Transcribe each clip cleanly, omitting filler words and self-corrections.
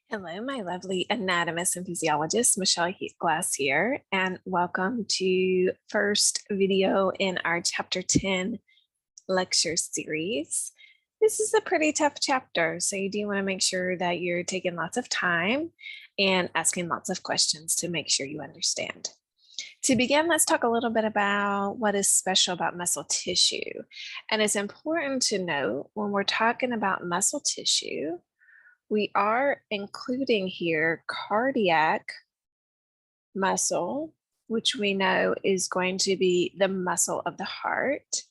Hello, my lovely anatomist and physiologist, Michele Glass here, and welcome to first video in our chapter 10 lecture series. This is a pretty tough chapter, so you do want to make sure that you're taking lots of time and asking lots of questions to make sure you understand. To begin, let's talk a little bit about what is special about muscle tissue. And it's important to note when we're talking about muscle tissue, we are including here cardiac muscle, which we know is going to be the muscle of the heart,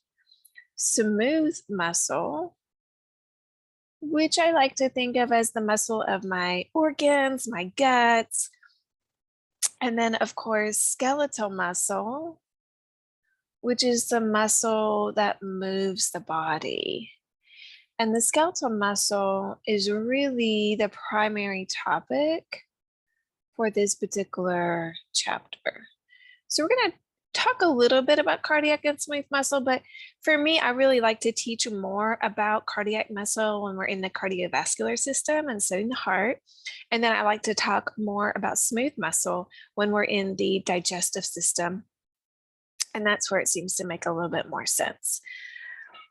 smooth muscle, which I like to think of as the muscle of my organs, my guts, and then of course, skeletal muscle, which is the muscle that moves the body. And the skeletal muscle is really the primary topic for this particular chapter. So we're going to talk a little bit about cardiac and smooth muscle, but for me, I really like to teach more about cardiac muscle when we're in the cardiovascular system and so in the heart. And then I like to talk more about smooth muscle when we're in the digestive system. And that's where it seems to make a little bit more sense.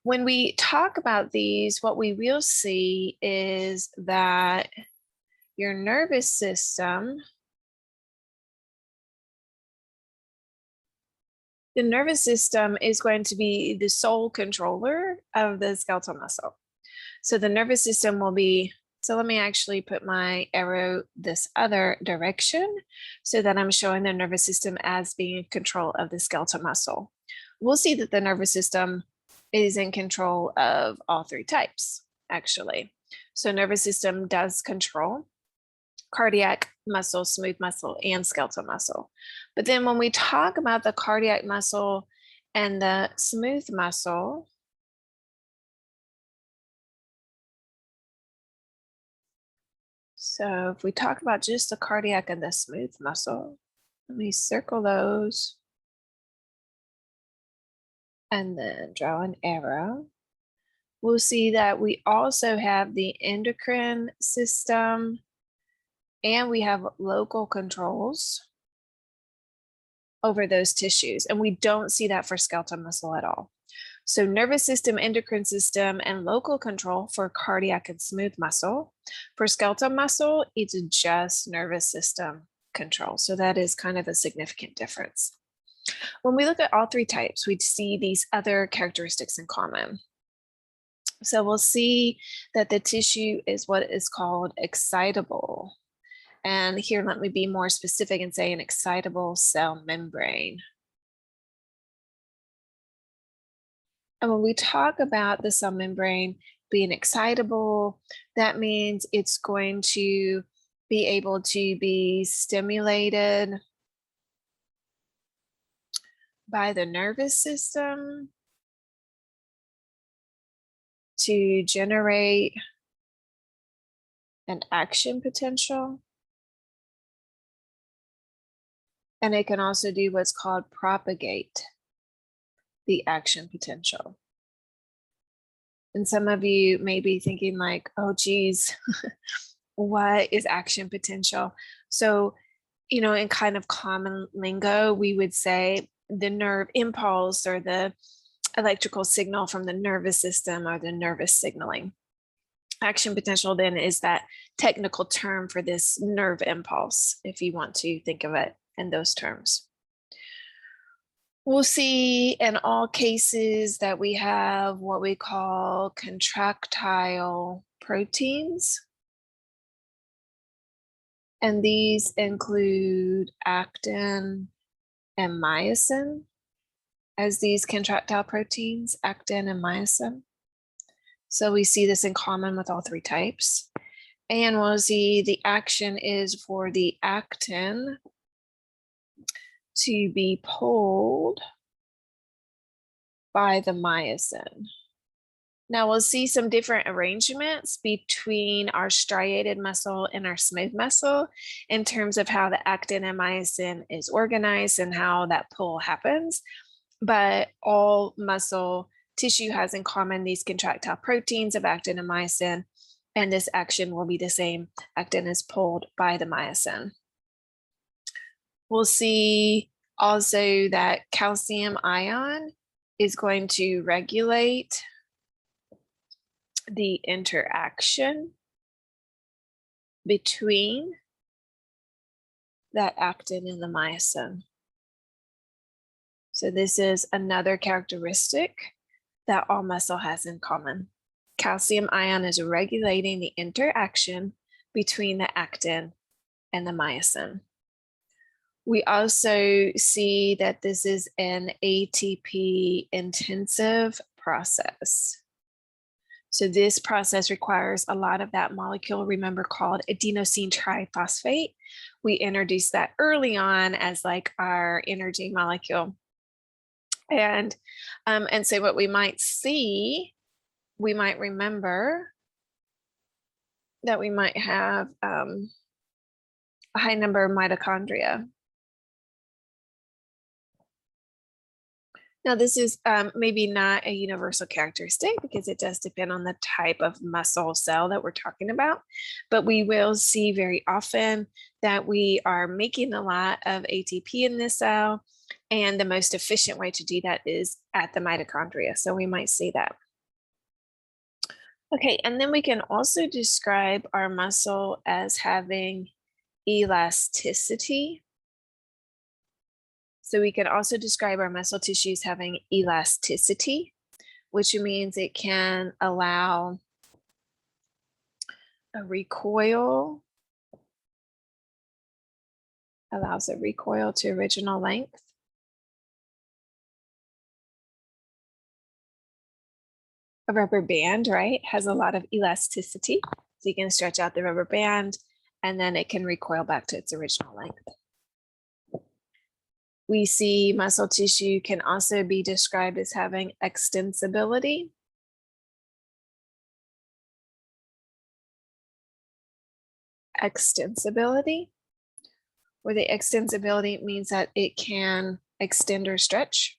When we talk about these, what we will see is that your nervous system, the nervous system is going to be the sole controller of the skeletal muscle. So the nervous system will be, so let me actually put my arrow this other direction so that I'm showing the nervous system as being in control of the skeletal muscle. We'll see that the nervous system is in control of all three types, actually. So nervous system does control cardiac muscle, smooth muscle, and skeletal muscle. But then when we talk about the cardiac muscle and the smooth muscle, so if we talk about just the cardiac and the smooth muscle, let me circle those and then draw an arrow. We'll see that we also have the endocrine system and we have local controls over those tissues. And we don't see that for skeletal muscle at all. So nervous system, endocrine system, and local control for cardiac and smooth muscle. For skeletal muscle, it's just nervous system control. So that is kind of a significant difference. When we look at all three types, we see these other characteristics in common. So we'll see that the tissue is what is called excitable. And here, let me be more specific and say an excitable cell membrane. And when we talk about the cell membrane being excitable, that means it's going to be able to be stimulated by the nervous system to generate an action potential. And it can also do what's called propagate the action potential. And some of you may be thinking like, oh, geez, what is action potential? So, you know, in kind of common lingo, we would say the nerve impulse or the electrical signal from the nervous system or the nervous signaling. Action potential then is that technical term for this nerve impulse, if you want to think of it in those terms. We'll see in all cases that we have what we call contractile proteins. And these include actin and myosin as these contractile proteins, actin and myosin. So we see this in common with all three types. And we'll see the action is for the actin to be pulled by the myosin. Now we'll see some different arrangements between our striated muscle and our smooth muscle in terms of how the actin and myosin is organized and how that pull happens. But all muscle tissue has in common these contractile proteins of actin and myosin. And this action will be the same. Actin is pulled by the myosin. We'll see also that calcium ion is going to regulate the interaction between that actin and the myosin. So this is another characteristic that all muscle has in common. Calcium ion is regulating the interaction between the actin and the myosin. We also see that this is an ATP intensive process. So this process requires a lot of that molecule, remember, called adenosine triphosphate. We introduced that early on as like our energy molecule. And so what we might see, we might remember that we might have a high number of mitochondria. Now, this is maybe not a universal characteristic because it does depend on the type of muscle cell that we're talking about, but we will see very often that we are making a lot of ATP in this cell, and the most efficient way to do that is at the mitochondria. So we might see that. Okay, and then we can also describe our muscle as having elasticity. So we can also describe our muscle tissues having elasticity, which means it can allow a recoil, allows a recoil to original length. A rubber band, right, has a lot of elasticity. So you can stretch out the rubber band and then it can recoil back to its original length. We see muscle tissue can also be described as having extensibility. Extensibility, where the extensibility means that it can extend or stretch.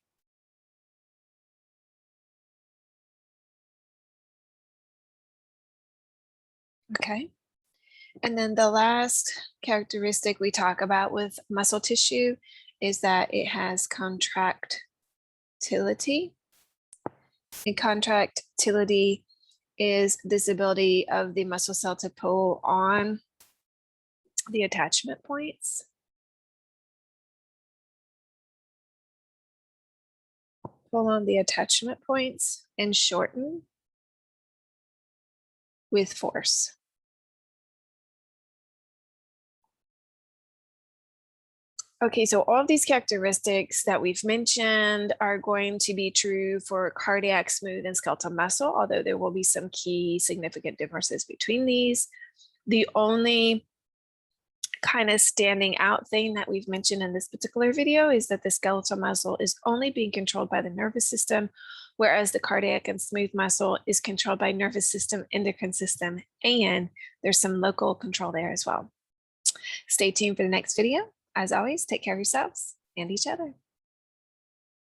Okay. And then the last characteristic we talk about with muscle tissue is that it has contractility. And contractility is this ability of the muscle cell to pull on the attachment points. Pull on the attachment points and shorten with force. Okay, so all of these characteristics that we've mentioned are going to be true for cardiac, smooth, and skeletal muscle, although there will be some key significant differences between these. The only kind of standing out thing that we've mentioned in this particular video is that the skeletal muscle is only being controlled by the nervous system, whereas the cardiac and smooth muscle is controlled by nervous system, endocrine system, and there's some local control there as well. Stay tuned for the next video. As always, take care of yourselves and each other.